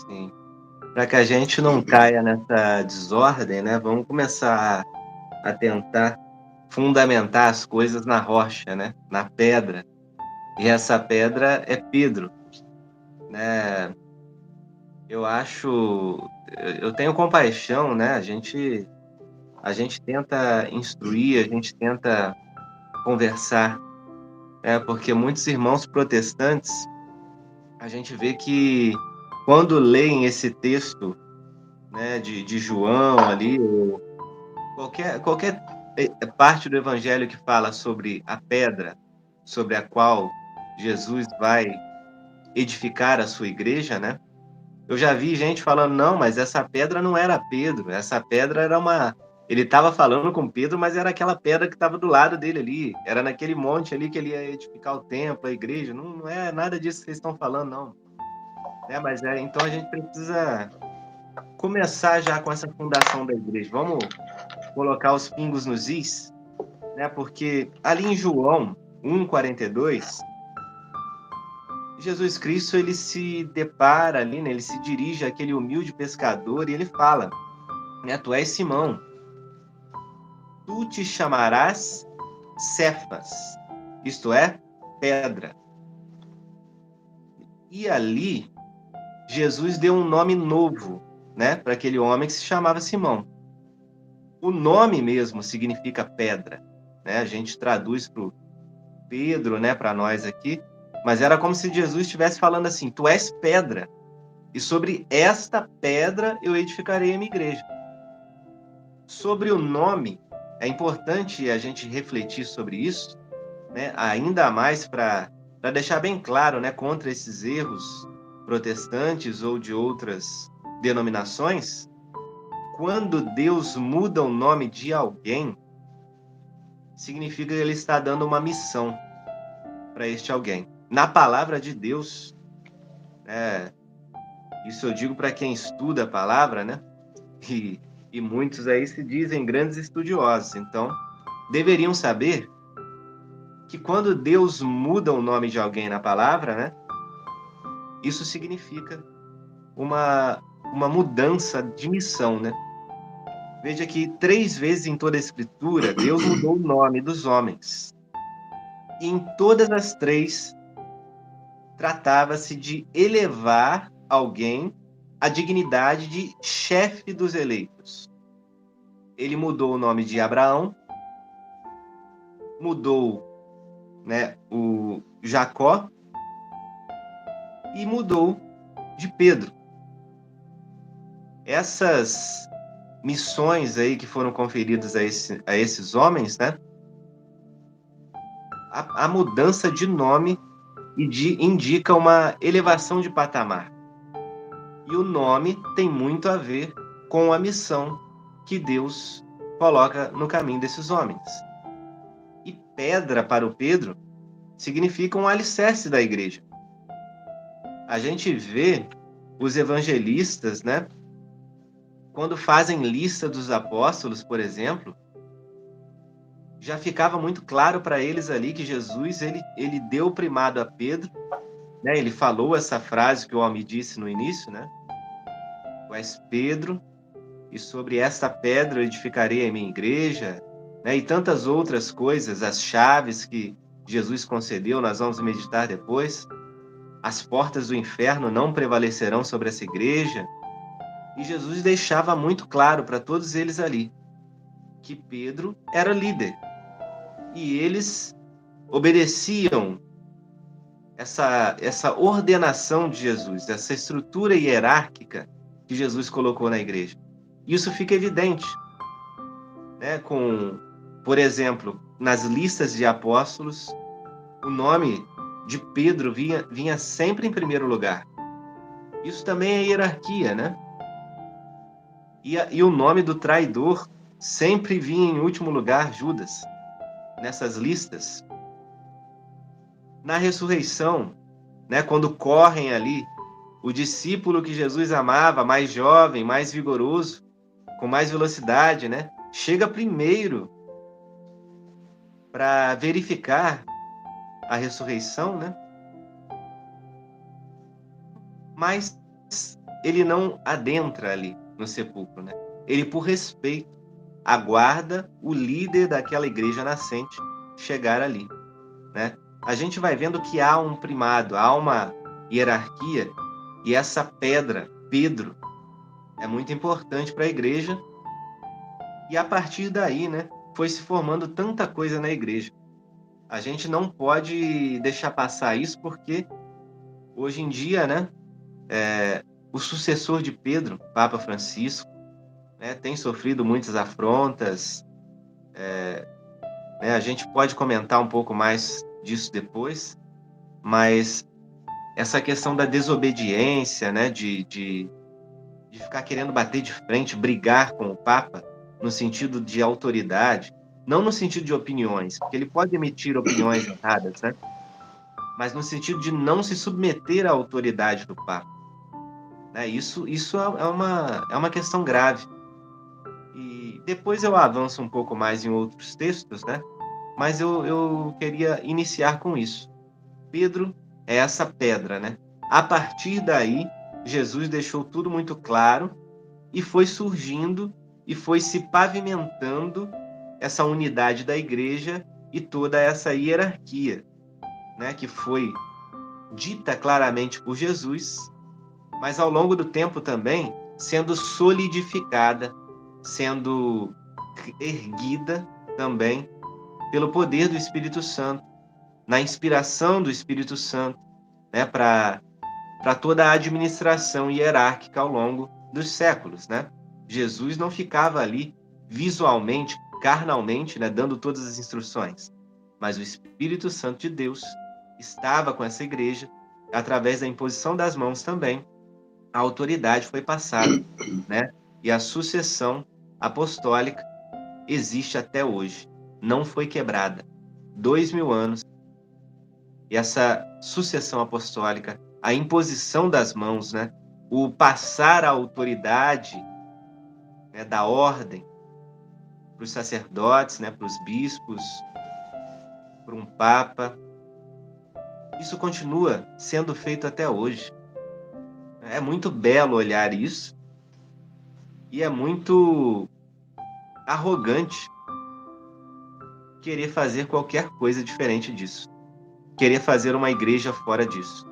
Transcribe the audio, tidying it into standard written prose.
sim. Para que a gente não caia nessa desordem, né, vamos começar a tentar fundamentar as coisas na rocha, né, na pedra. E essa pedra é Pedro, né. Eu acho eu tenho compaixão, né, a gente tenta instruir, a gente tenta conversar, porque muitos irmãos protestantes, a gente vê que quando leem esse texto, né, de João ali, ou qualquer parte do evangelho que fala sobre a pedra sobre a qual Jesus vai edificar a sua igreja, né, eu já vi gente falando: "Não, mas essa pedra não era Pedro, essa pedra era uma". Ele estava falando com Pedro, mas era aquela pedra que estava do lado dele ali, era naquele monte ali que ele ia edificar o templo, a igreja, não é nada disso que vocês estão falando não, né, mas então a gente precisa começar já com essa fundação da igreja, vamos colocar os pingos nos is, né, porque ali em João 1:42, Jesus Cristo ele se depara ali, né, ele se dirige àquele humilde pescador e ele fala, né: "Tu és Simão, tu te chamarás Cefas", isto é, pedra. E ali, Jesus deu um nome novo, né, para aquele homem que se chamava Simão. O nome mesmo significa pedra, né, a gente traduz para o Pedro, né, para nós aqui, mas era como se Jesus estivesse falando assim: "Tu és pedra, e sobre esta pedra eu edificarei a minha igreja". Sobre o nome, é importante a gente refletir sobre isso, né, ainda mais para deixar bem claro, né, contra esses erros protestantes ou de outras denominações, quando Deus muda o nome de alguém, significa que ele está dando uma missão para este alguém. Na palavra de Deus, né, isso eu digo para quem estuda a palavra, né, e, e muitos aí se dizem grandes estudiosos, então deveriam saber que quando Deus muda o nome de alguém na palavra, né, isso significa uma mudança de missão, né. Veja que 3 vezes em toda a escritura, Deus mudou o nome dos homens. E em todas as 3, tratava-se de elevar alguém à dignidade de chefe dos eleitos. Ele mudou o nome de Abraão, mudou, né, o Jacó e mudou de Pedro. Essas missões aí que foram conferidas a esses homens, né, a mudança de nome indica uma elevação de patamar. E o nome tem muito a ver com a missão que Deus coloca no caminho desses homens. E pedra para o Pedro significa um alicerce da igreja. A gente vê os evangelistas, né, quando fazem lista dos apóstolos, por exemplo, já ficava muito claro para eles ali que Jesus ele deu o primado a Pedro, né? Ele falou essa frase que o homem disse no início, né? Tu és Pedro, e sobre esta pedra eu edificarei a minha igreja, né? E tantas outras coisas, as chaves que Jesus concedeu, nós vamos meditar depois. As portas do inferno não prevalecerão sobre essa igreja. E Jesus deixava muito claro para todos eles ali que Pedro era líder. E eles obedeciam essa ordenação de Jesus, essa estrutura hierárquica que Jesus colocou na igreja. Isso fica evidente, né, por exemplo, nas listas de apóstolos, o nome de Pedro vinha sempre em primeiro lugar. Isso também é hierarquia, né? E o nome do traidor sempre vinha em último lugar, Judas, nessas listas. Na ressurreição, né, quando correm ali, o discípulo que Jesus amava, mais jovem, mais vigoroso, com mais velocidade, né, chega primeiro para verificar a ressurreição, né? Mas ele não adentra ali no sepulcro, né? Ele, por respeito, aguarda o líder daquela igreja nascente chegar ali, né? A gente vai vendo que há um primado, há uma hierarquia, e essa pedra, Pedro, é muito importante para a igreja, e a partir daí, né, foi se formando tanta coisa na igreja. A gente não pode deixar passar isso, porque hoje em dia, né, o sucessor de Pedro, Papa Francisco, né, tem sofrido muitas afrontas, né, a gente pode comentar um pouco mais disso depois, mas essa questão da desobediência, né, de ficar querendo bater de frente, brigar com o Papa, no sentido de autoridade, não no sentido de opiniões, porque ele pode emitir opiniões erradas, né, mas no sentido de não se submeter à autoridade do Papa. Né? Isso é uma questão grave. E depois eu avanço um pouco mais em outros textos, né? Mas eu queria iniciar com isso. Pedro é essa pedra, né? A partir daí, Jesus deixou tudo muito claro e foi surgindo e foi se pavimentando essa unidade da igreja e toda essa hierarquia, né? Que foi dita claramente por Jesus, mas ao longo do tempo também sendo solidificada, sendo erguida também pelo poder do Espírito Santo, na inspiração do Espírito Santo, né, para toda a administração hierárquica ao longo dos séculos, né? Jesus não ficava ali visualmente, carnalmente, né, dando todas as instruções, mas o Espírito Santo de Deus estava com essa igreja, através da imposição das mãos também, a autoridade foi passada, né? E a sucessão apostólica existe até hoje, não foi quebrada. 2000 anos, e essa sucessão apostólica, a imposição das mãos, né? O passar a autoridade, né, da ordem para os sacerdotes, né, para os bispos, para um papa, isso continua sendo feito até hoje. É muito belo olhar isso, e é muito arrogante querer fazer qualquer coisa diferente disso. Querer fazer uma igreja fora disso.